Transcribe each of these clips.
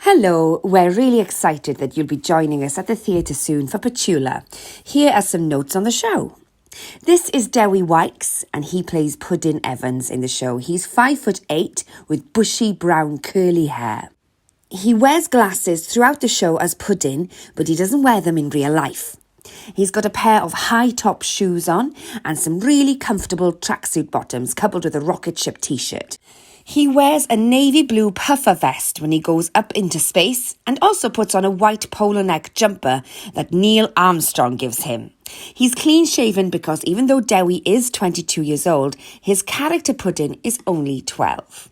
Hello, we're really excited that you'll be joining us at the theatre soon for Petula. Here are some notes on the show. This is Dewi Wykes and he plays Puddin Evans in the show. He's 5'8" with bushy brown curly hair. He wears glasses throughout the show as Puddin, but he doesn't wear them in real life. He's got a pair of high-top shoes on and some really comfortable tracksuit bottoms coupled with a rocket ship t-shirt. He wears a navy blue puffer vest when he goes up into space and also puts on a white polo neck jumper that Neil Armstrong gives him. He's clean shaven because even though Dewi is 22 years old, his character Puddin is only 12.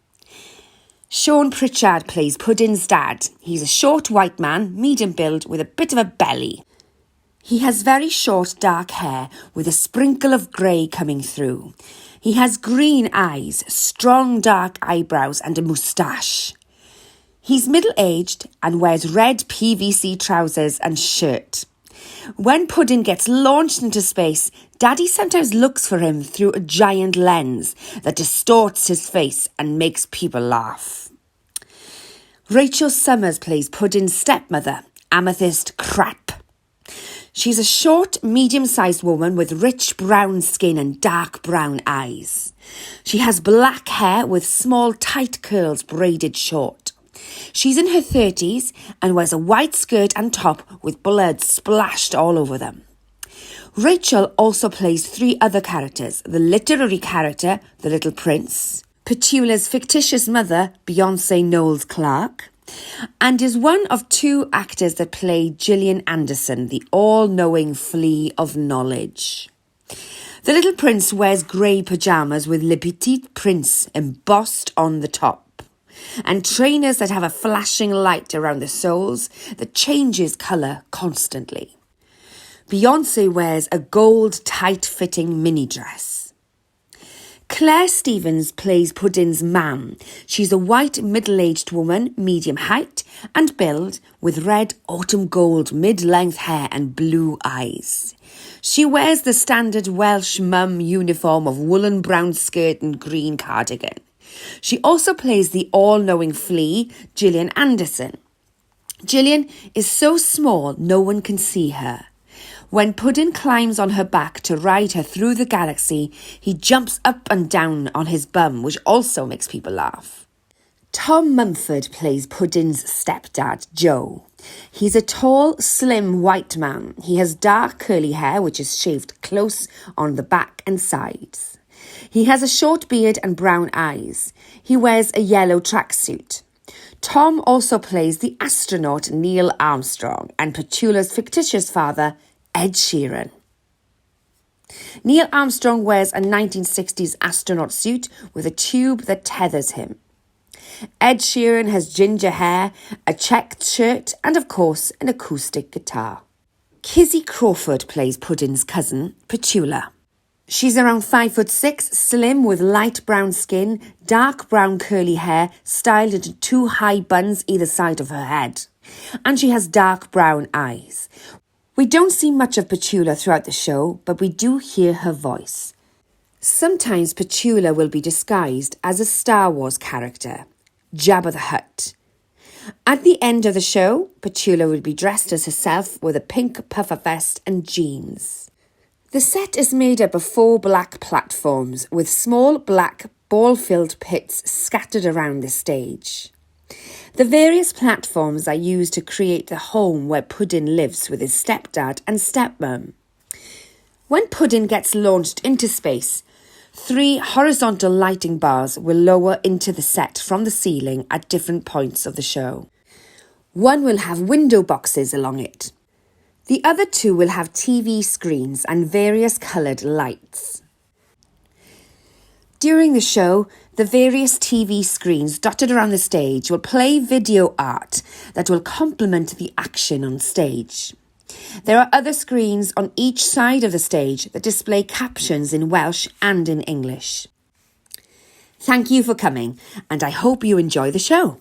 Sean Pritchard plays Puddin's dad. He's a short white man, medium build with a bit of a belly. He has very short dark hair with a sprinkle of grey coming through. He has green eyes, strong dark eyebrows and a moustache. He's middle-aged and wears red PVC trousers and shirt. When Puddin gets launched into space, Daddy sometimes looks for him through a giant lens that distorts his face and makes people laugh. Rachel Summers plays Puddin's stepmother, Amethyst Crap. She's a short, medium-sized woman with rich brown skin and dark brown eyes. She has black hair with small, tight curls braided short. She's in her 30s and wears a white skirt and top with blood splashed all over them. Rachel also plays 3 other characters: the literary character, the Little Prince, Petula's fictitious mother, Beyonce Knowles Clark, and is one of 2 actors that play Gillian Anderson, the all-knowing flea of knowledge. The Little Prince wears grey pyjamas with Le Petit Prince embossed on the top, and trainers that have a flashing light around the soles that changes colour constantly. Beyonce wears a gold tight-fitting mini dress. Claire Stevens plays Puddin's mam. She's a white middle-aged woman, medium height and build, with red autumn gold mid-length hair and blue eyes. She wears the standard Welsh mum uniform of woolen brown skirt and green cardigan. She also plays the all-knowing flea, Gillian Anderson. Gillian is so small no one can see her. When Puddin climbs on her back to ride her through the galaxy, he jumps up and down on his bum, which also makes people laugh. Tom Mumford plays Puddin's stepdad, Joe. He's a tall, slim white man. He has dark curly hair, which is shaved close on the back and sides. He has a short beard and brown eyes. He wears a yellow tracksuit. Tom also plays the astronaut Neil Armstrong and Petula's fictitious father, Ed Sheeran. Neil Armstrong wears a 1960s astronaut suit with a tube that tethers him. Ed Sheeran has ginger hair, a checked shirt and, of course, an acoustic guitar. Kizzy Crawford plays Puddin's cousin, Petula. She's around 5'6", slim with light brown skin, dark brown curly hair styled into 2 high buns either side of her head. And she has dark brown eyes. We don't see much of Petula throughout the show, but we do hear her voice. Sometimes Petula will be disguised as a Star Wars character, Jabba the Hutt. At the end of the show, Petula will be dressed as herself with a pink puffer vest and jeans. The set is made up of 4 black platforms with small black ball-filled pits scattered around the stage. The various platforms are used to create the home where Puddin lives with his stepdad and stepmum. When Puddin gets launched into space, 3 horizontal lighting bars will lower into the set from the ceiling at different points of the show. One will have window boxes along it. The other 2 will have TV screens and various coloured lights. During the show, the various TV screens dotted around the stage will play video art that will complement the action on stage. There are other screens on each side of the stage that display captions in Welsh and in English. Thank you for coming, and I hope you enjoy the show.